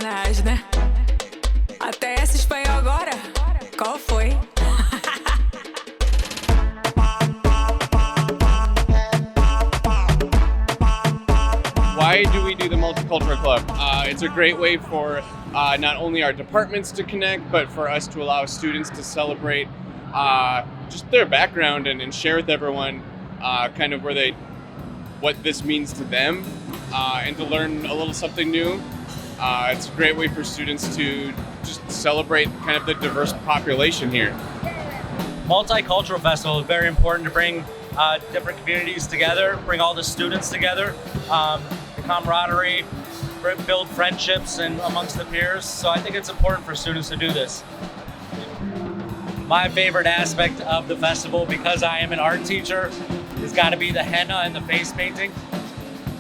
sacanagem, né? Até essa espanhol agora? Qual foi? Why do we do the Multicultural Club? It's a great way for not only our departments to connect, but for us to allow students to celebrate just their background and share with everyone kind of what this means to them and to learn a little something new. It's a great way for students to just celebrate kind of the diverse population here. Multicultural Festival is very important to bring different communities together, bring all the students together, the camaraderie, build friendships and amongst the peers. So I think it's important for students to do this. My favorite aspect of the festival, because I am an art teacher, has got to be the henna and the face painting.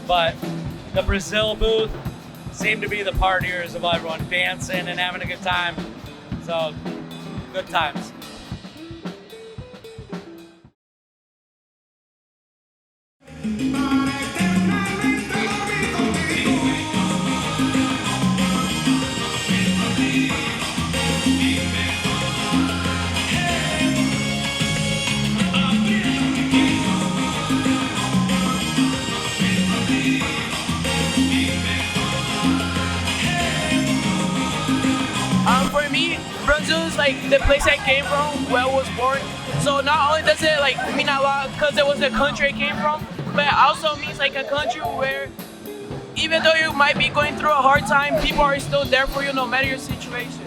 But the Brazil booth seemed to be the partiers of everyone dancing and having a good time. So, good times. For me, Brazil is like the place I came from, where I was born. So not only does it like mean a lot because it was the country I came from, but it also means like a country where even though you might be going through a hard time, people are still there for you no matter your situation.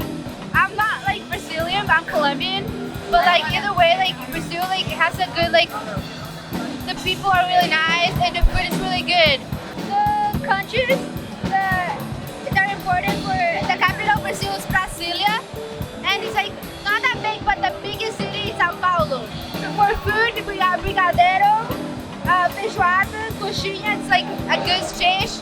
I'm not like Brazilian, but I'm Colombian. But like either way, like Brazil like has a good like the people are really nice and the food is really good. The countries that are important for the capital of Brazil is Brasilia, and it's like not that big, but the biggest city is São Paulo. For food, we got brigadeiro, feijoada, coxinha. It's like a good dish.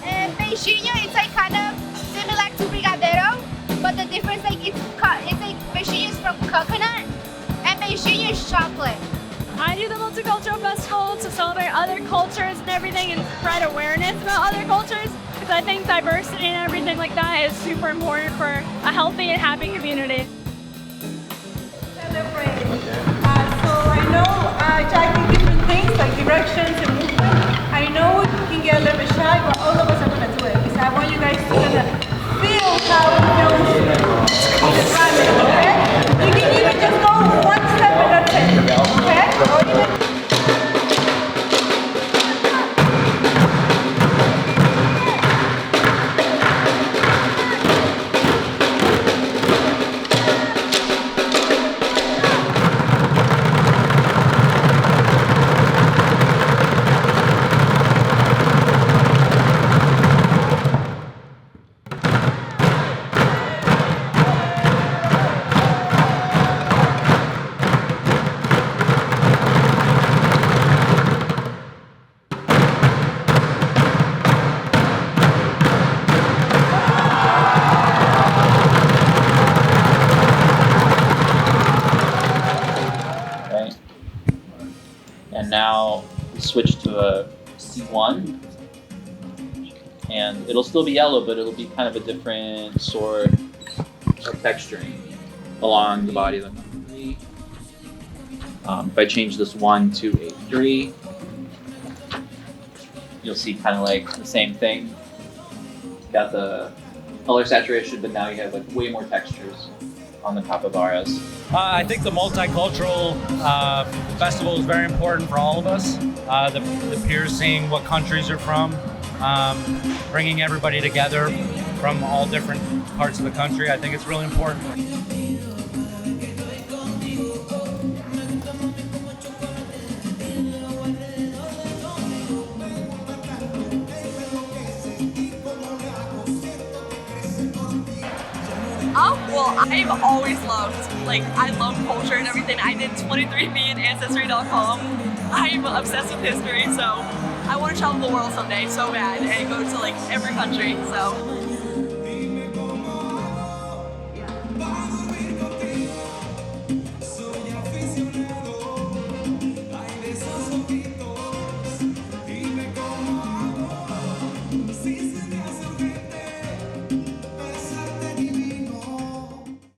And peixinho, it's like kind of similar to brigadeiro, but the difference like it's like peixinho is from coconut and peixinho is chocolate. I do the Multicultural Festival to celebrate other cultures and everything and spread awareness about other cultures, because I think diversity and everything like that is super important for a healthy and happy community. Celebrate. So I know judging different things like directions and movement. I know you can get a little bit shy, but all of us are going to do it. Because I want you guys to kind of feel how it feels in the environment, okay? You can even just go one step and that's it, okay? Or even and now we switch to a C1, and it'll still be yellow, but it'll be kind of a different sort of texturing along the body of the number 3. If I change this 1 to a 3, you'll see kind of like the same thing. Got the color saturation, but now you have like way more textures on the capybaras. I think the Multicultural Festival is very important for all of us. The peers seeing what countries are from, bringing everybody together from all different parts of the country. I think it's really important. Well, I've always loved, I love culture and everything. I did 23andMe and Ancestry.com. I'm obsessed with history, so I want to travel the world someday so bad and go to every country, so